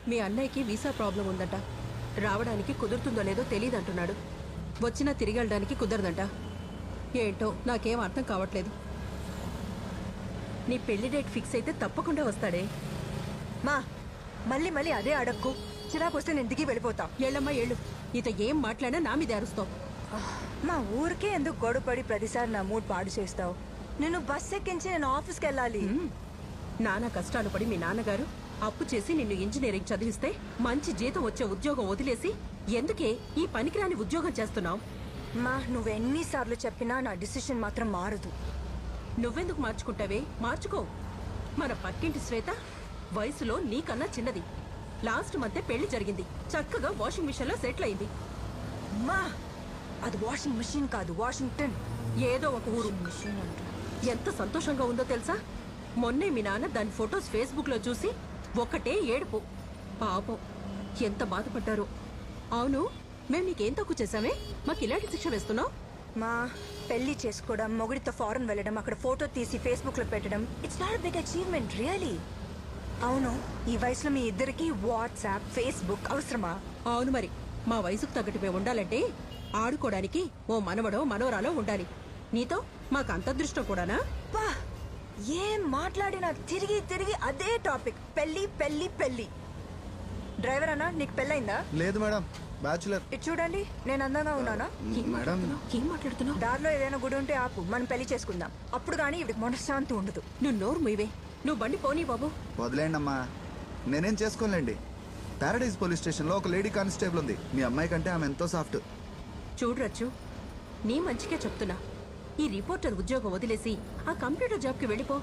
మీ అన్నయ్యకి visa problem ఉందంట. రావడానికి కుదురుతుందో లేదో తెలియదంటున్నాడు. వచ్చినా తిరిగి వెళ్ళడానికి కుదరదంట. ఏంటో నాకేం అర్థం కావట్లేదు. నీ పెళ్లి డేట్ ఫిక్స్ అయితే తప్పకుండా వస్తాడే. మా మళ్ళీ మళ్ళీ అదే అడక్కు. చిరాకు వస్తే నేను దిగి వెళ్ళిపోతా. ఏళ్ళమ్మా ఏళ్ళు. ఇత ఏం మాట్లాడినా నా మీద అరుస్తావు. మా ఊరికే ఎందుకు గొడవపడి ప్రతిసారి నా మూడ్ పాడు చేస్తావు? నేను బస్ ఎక్కించి నేను ఆఫీస్కి వెళ్ళాలి. నానా కష్టాలు పడి మీ నాన్నగారు అప్పు చేసి నిన్ను ఇంజనీరింగ్ చదివిస్తే మంచి జీతం వచ్చే ఉద్యోగం వదిలేసి ఎందుకే ఈ పనికిరాని ఉద్యోగం చేస్తున్నావు? మా నువ్వెన్నిసార్లు చెప్పినా నా డిసిషన్ మాత్రం మారదు. నువ్వెందుకు మార్చుకుంటావే? మార్చుకో. మన పక్కింటి శ్వేత వయసులో నీకన్నా చిన్నది. లాస్ట్ మంతే పెళ్లి జరిగింది. చక్కగా వాషింగ్ మిషన్ లో సెటిల్ అయింది. మా అది వాషింగ్ మిషన్ కాదు, వాషింగ్టన్. ఏదో ఒక ఊరు. మిషన్ అంట. ఎంత సంతోషంగా ఉందో తెలుసా? మొన్నే మీ నాన్న దాని ఫొటోస్ ఫేస్బుక్ లో చూసి ఒక్కటే ఏడుపు. పాపం ఎంత బాధపడ్డారు. అవును, మేము నీకేం తక్కువ చేశామే? మాకు ఇలాంటి శిక్ష వేస్తున్నావు? మా పెళ్లి చేసుకోవడం, మొగుడితో ఫారెన్ వెళ్ళడం, అక్కడ ఫోటో తీసి ఫేస్బుక్ లో పెట్టడం, it's not big achievement really. అవును, ఈ వయసులో మీ ఇద్దరికి వాట్సాప్, ఫేస్బుక్ అవసరమా? అవును మరి, మా వయసుకు తగ్గట్టు మేము ఉండాలంటే ఆడుకోవడానికి ఓ మనవడో మనవరాలో ఉండాలి. నీతో మాకు అంత అదృష్టం కూడానా? పా ఏం మాట్లాడినా తిరిగి తిరిగి అదే టాపిక్. పెళ్లి పెళ్లి పెళ్లి. డ్రైవర్ అన్నా, నీకు పెళ్ళైందా? లేదు మేడం, బ్యాచులర్. ఇది చూడండి, నేను అందంగా ఉన్నానా? మేడం ఏం మాట్లాడుతున్నావు? దారిలో ఏదైనా గుడి ఉంటే ఆపు, మనం పెళ్లి చేసుకుందాం. అప్పుడు కానీ ఇవిడికి మనశ్శాంతి ఉండదు. నువ్వు నోరు మూయవే. నువ్వు బండి పోనీ బాబు. వదిలేండి అమ్మా, నేనేం చేసుకోలేండి. పారడైజ్ పోలీస్ స్టేషన్ లో ఒక లేడీ కానిస్టేబుల్ ఉంది. మీ అమ్మాయి కంటే ఆమె ఎంతో సాఫ్ట్. చూడరచ్చు, నీ మంచిగా చెప్తున్నా. ఈ రిపోర్టర్ ఉద్యోగం వదిలేసి ఆ కంప్యూటర్ జాబ్ కి వెళ్ళిపో.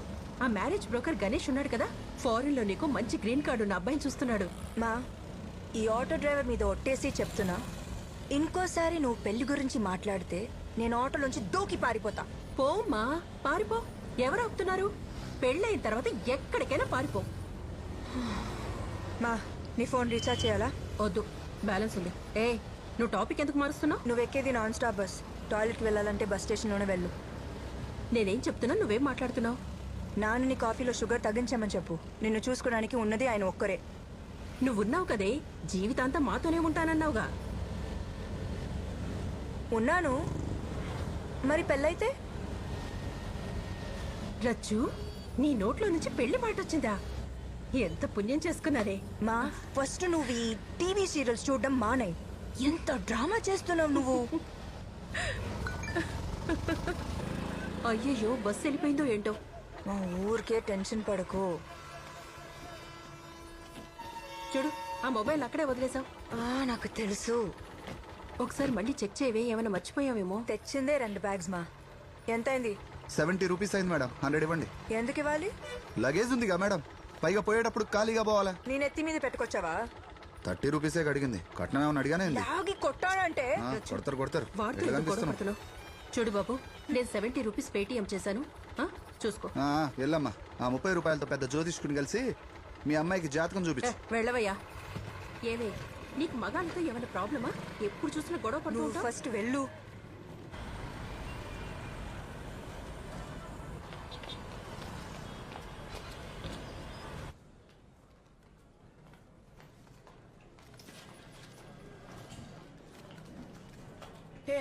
ఆ మ్యారేజ్ బ్రోకర్ గణేష్ ఉన్నాడు కదా, ఫారెన్ లో నీకు మంచి గ్రీన్ కార్డు ఉన్న అబ్బాయిని చూస్తున్నాడు. మా ఈ ఆటో డ్రైవర్ మీద ఒట్టేసి చెప్తున్నా, ఇంకోసారి నువ్వు పెళ్లి గురించి మాట్లాడితే నేను ఆటోలోంచి దూకి పారిపోతా. పోమ్మా, పారిపో. ఎవరు ఆపుతున్నారు? పెళ్ళైన తర్వాత ఎక్కడికైనా పారిపో. మా నీ ఫోన్ రీఛార్జ్ చేయాలా? వద్దు, బ్యాలెన్స్ ఉంది. ఏ, నువ్వు టాపిక్ ఎందుకు మారుస్తున్నావు? నువ్వు ఎక్కేది నాన్ స్టాప్ బస్. టాయిలెట్కి వెళ్ళాలంటే బస్ స్టేషన్లోనే వెళ్ళు. నేనేం చెప్తున్నా, నువ్వేం మాట్లాడుతున్నావు? నాన్న నీ కాఫీలో షుగర్ తగ్గించమని చెప్పు. నిన్ను చూసుకోవడానికి ఉన్నది ఆయన ఒక్కరే. నువ్వున్నావు కదే, జీవితాంతం మాతోనే ఉంటానన్నావుగా. ఉన్నాను, మరి పెళ్ళైతే? రచ్చు, నీ నోట్లో నుంచి పెళ్లి మాట వచ్చిందా? ఎంత పుణ్యం చేసుకున్నారే. మా ఫస్ట్ నువ్వు ఈ టీవీ సీరియల్స్ చూడడం మానే. ఎంత డ్రామా చేస్తున్నావు నువ్వు. అయ్యయ్యో, బస్సు వెళ్ళిపోయిందో ఏంటో. మా ఊరికే టెన్షన్ పడకు. చూడు, ఆ మొబైల్ అక్కడే వదిలేసావు. నాకు తెలుసు. ఒకసారి మళ్ళీ చెక్ చేయవే, ఏమైనా మర్చిపోయావేమో. తెచ్చిందే 2 బ్యాగ్స్. మా ఎంతైంది? 70 రూపీస్ అయింది మేడం. 100 ఇవ్వండి. ఎందుకు ఇవ్వాలి? లగేజ్ ఉందిగా మేడం, పైగా పోయేటప్పుడు ఖాళీగా పోవాలా? నేను ఎత్తి మీద పెట్టుకొచ్చావా? 30 రూపీసే అడిగింది. కట్నం ఏమన్నా అడిగానే ఉంది. లాగి కొట్టానంటే కొడతారు కొడతారు. వాడితో ఎట్లా ఎందుకు కనిపిస్తున్నావు? గొడవపడుతున్నావు? చూడు బాబు, నేను 70 రూపీస్ పేటిఎం చేశాను. చూసుకో. వెళ్ళమ్మా, ఆ 30 రూపాయలతో పెద్ద జ్యోతిష్కుని కలిసి మీ అమ్మాయికి జాతకం చూపించు. వెళ్ళవయ్యా. ఏమే, నీకు మగాళ్ళతో ఏమైనా ప్రాబ్లమా? ఎప్పుడు చూసినా గొడవ పడుతూ నువ్వు ఉంటావు. ఫస్ట్ వెళ్ళు.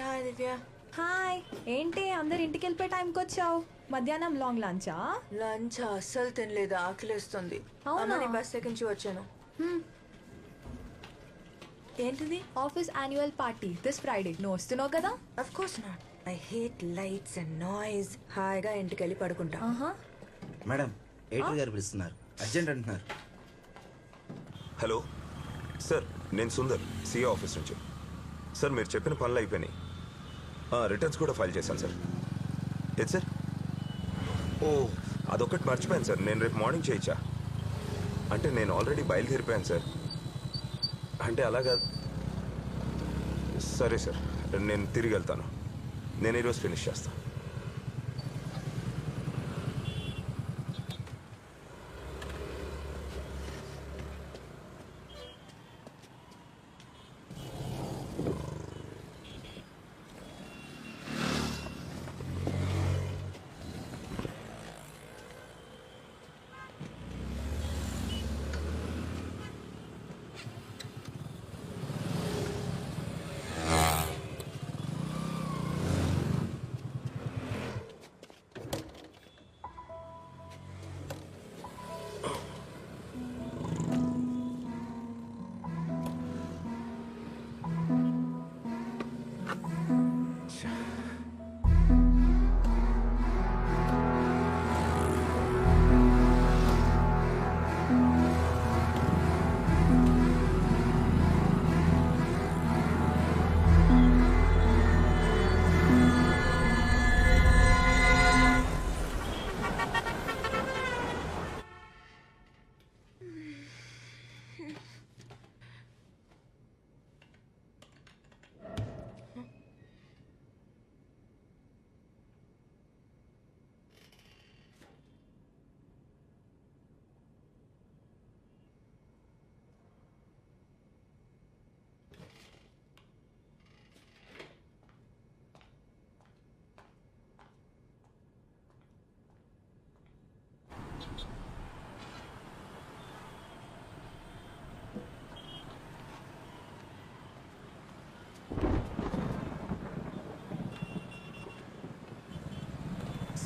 హాయ్ దివ్య. హాయ్, ఏంటి అందరు ఇంటికి వెళ్ళిపోయే టైంకి వచ్చావు? మధ్యాహ్నం లాంగ్ లంచా? లంచ్ అస్సలు తినలేదు, ఆకలిస్తుంది. అవునా? అమ్మని బస్ ఎక్కించి వచ్చాను. ఏంటిది? Office annual party this Friday. నువ్వు వస్తున్నావు కదా? Of course not. I hate lights and noise. హాయిగా ఇంటికి వెళ్ళి పడుకుంటా. మేడం, ఎయిటర్ గారు పిలుస్తున్నారు, అర్జెంట్ అంటున్నారు. హలో సార్, నేను సుందర్, సిఏ ఆఫీస్ నుంచి. సార్, మీరు చెప్పిన పనులు అయిపోయినాయి. రిటర్న్స్ కూడా ఫైల్ చేశాను సార్. ఏది సార్? ఓ, అదొకటి మర్చిపోయాను సార్. నేను రేపు మార్నింగ్ చేయొచ్చా? అంటే నేను ఆల్రెడీ బయలుదేరిపోయాను సార్. అంటే అలాగా. సరే సార్, నేను తిరిగి వెళ్తాను. నేను ఈరోజు ఫినిష్ చేస్తాను.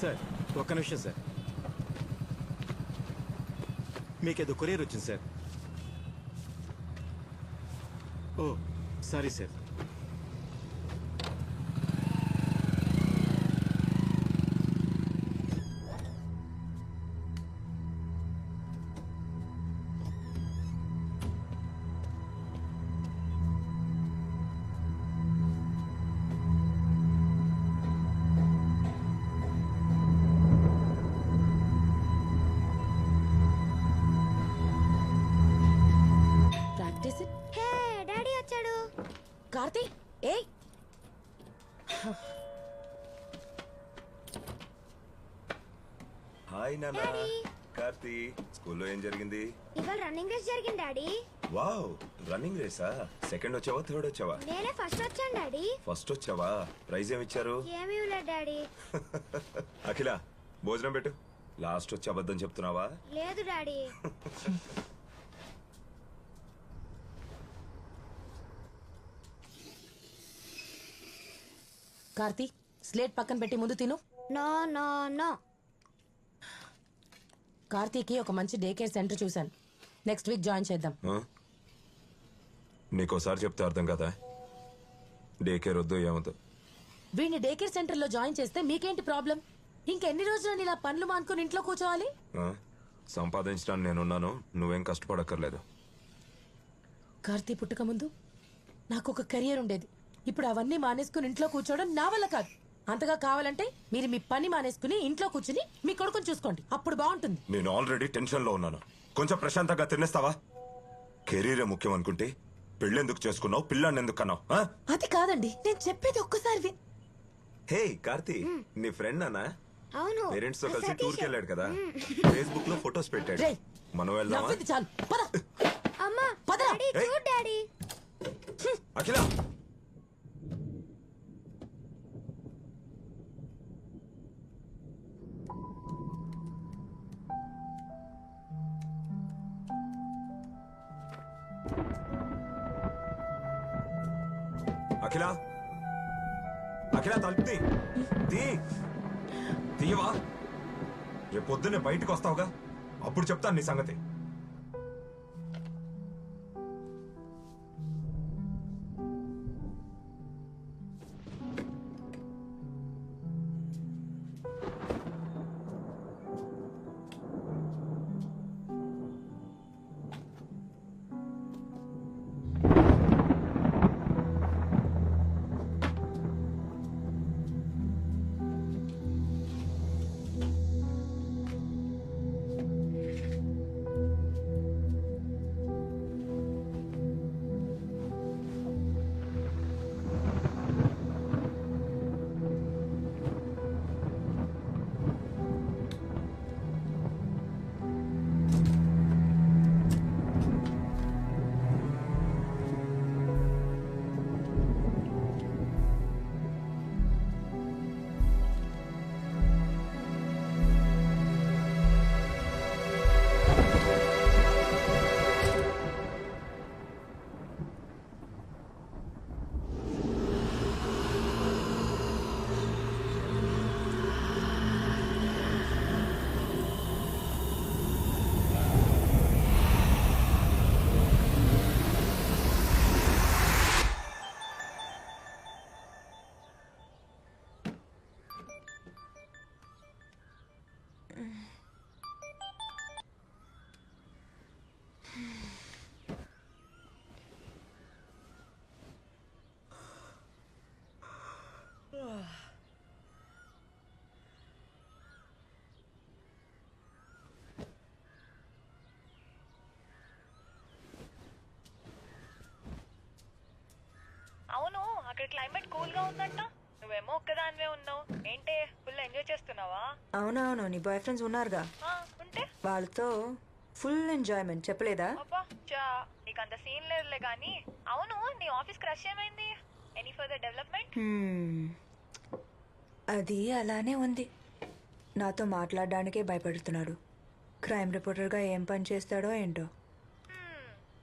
సార్ ఒక్క నిమిషం సార్. మీకేదో కొరియర్ వచ్చింది sir. Oh sorry sir. Practice it. Hey daddy వచ్చాడు. కార్తీ ఏయ్ హాయ్ నాన్న. కార్తీ, స్కూల్లో ఏం జరిగింది? ఇవాళ రన్నింగ్ రేస్ జరిగింది డాడీ. వావ్, రన్నింగ్ రేసా? సెకండ్ వచ్చావా, థర్డ్ వచ్చావా? నేనే ఫస్ట్ వచ్చాను డాడీ. ఫస్ట్ వచ్చావా? ప్రైజ్ ఏమి ఇచ్చారు? ఏమీ లేదు డాడీ. అఖిల, భోజనం పెట్టు. లాస్ట్ వచ్చి అబద్ధం చెప్తున్నావా? లేదు డాడీ. కార్తీ స్లేట్ పక్కన పెట్టి ముందు తిను. No no no. కార్తీకి ఒక మంచి డే కేర్ సెంటర్ చూశాను. నెక్స్ట్ వీక్ జాయిన్ చేద్దాం. నీకోసారి చెప్తే అర్థం కదా. డే కేర్ వద్దు, ఏమొద్దు. వీడిని డే కేర్ సెంటర్ లో జాయిన్ చేస్తే మీకేంటి ప్రాబ్లం? ఇంకెన్ని రోజులు ఇలా పనులు మానుకుని ఇంట్లో కూర్చోవాలి? సంపాదించడానికి నేనున్నాను, నువ్వేం కష్టపడక్కర్లేదు. కార్తీ పుట్టక ముందు నాకు ఒక కెరియర్ ఉండేది. ఇప్పుడు అవన్నీ మానేసుకుని ఇంట్లో కూర్చోవడం నా వల్ల కాదు. అంతగా కావాలంటే మీరు మీ పని మానేసుకుని ఇంట్లో కూర్చుని మీ కొడుకుని చూసుకోండి, అప్పుడు బాగుంటుంది. నేను ఆల్రెడీ టెన్షన్ లో ఉన్నాను. కొంచెం ప్రశాంతంగా తినేస్తావా? కెరీరే ముఖ్యం అనుకుంటే పెళ్ళెందుకు చేసుకున్నావు, పిల్లాన్ని ఎందుకు కన్నావు? అది కాదండి, నేను చెప్పేది ఒక్కసారి హే కార్తీ, నీ ఫ్రెండ్ అన్నా? అవును. పేరెంట్స్ తో కలిసి టూర్ కి వెళ్ళాడు కదా, ఫేస్బుక్ లో ఫొటోస్ పెట్టాడు. రేయ్, మనం వెళ్దామా? నవ్వింది చాలు, పద. అమ్మా పదరా. డాడీ ఏయ్. చూడు డాడీ. అఖిల, అఖిల, అఖిల తలుపు తీయవా? రేపు పొద్దున్నే బయటకు వస్తావుగా, అప్పుడు చెప్తాను నీ సంగతి. అవును, అక్కడ క్లైమేట్ కూల్ గా ఉందంట. నువ్వేమో ఒక్కదానివే ఉన్నావు. ఏంటే ఫుల్ ఎంజాయ్ చేస్తున్నావా? అవునవును, నీ బాయ్ ఫ్రెండ్స్ ఉన్నారుగా, ఉంటే వాళ్ళతో ఫుల్ ఎంజాయ్మెంట్. చెప్పలేదా? అబ్బా చా, నీకు అంత సీన్ లేదులే గానీ. అవును, నీ ఆఫీస్ క్రష్ ఏమైంది? Any further development? అది అలానే ఉంది. నాతో మాట్లాడడానికే భయపడుతున్నాడు. క్రైమ్ రిపోర్టర్గా ఏం పని చేస్తాడో ఏంటో.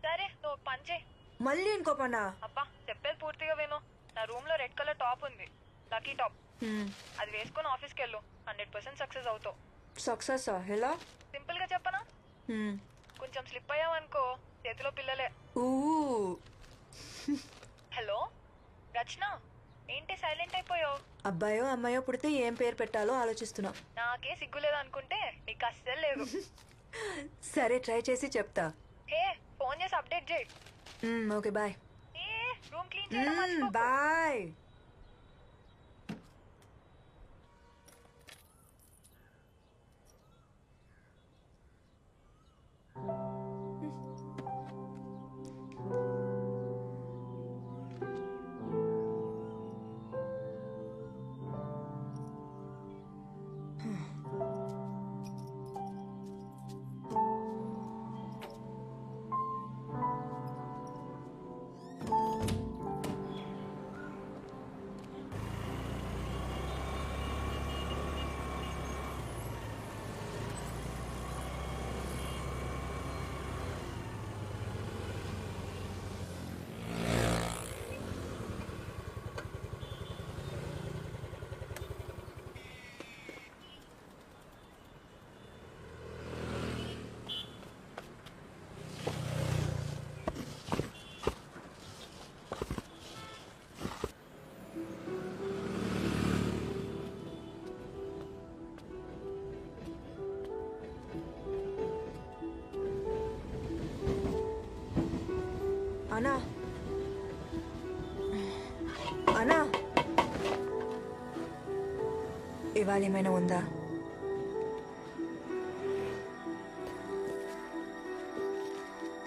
సరే, నువ్వు పని చేయి. మళ్ళీ ఇంకో పనా? అబ్బా చెప్పేది పూర్తిగా విను. నా రూమ్ లో రెడ్ కలర్ టాప్ ఉంది, లక్కీ టాప్. అది వేసుకొని ఆఫీస్కి వెళ్ళు 100% సక్సెస్ అవుతావు. సక్సెస్ ఎలా? సింపుల్ గా చెప్పనా, కొంచెం స్లిప్ అయ్యావనుకో చేతిలో పిల్లలే. హలో రచన, ఏంటి సైలెంట్ అయిపోయావు? అబ్బాయో అమ్మాయో పుడితే ఏం పేరు పెట్టాలో ఆలోచిస్తున్నా. నాకే సిగ్గులేదు అనుకుంటే నీకు అస్సలు లేదు. సరే ట్రై చేసి చెప్తా. హే ఫోన్ చేసి అప్డేట్ చేయి. Okay bye. ఏ రూమ్ క్లీన్ చేయడం మర్చిపోకు. బాయ్. అనా అనా, ఇవాళ ఏమైనా ఉందా?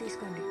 తీసుకోండి.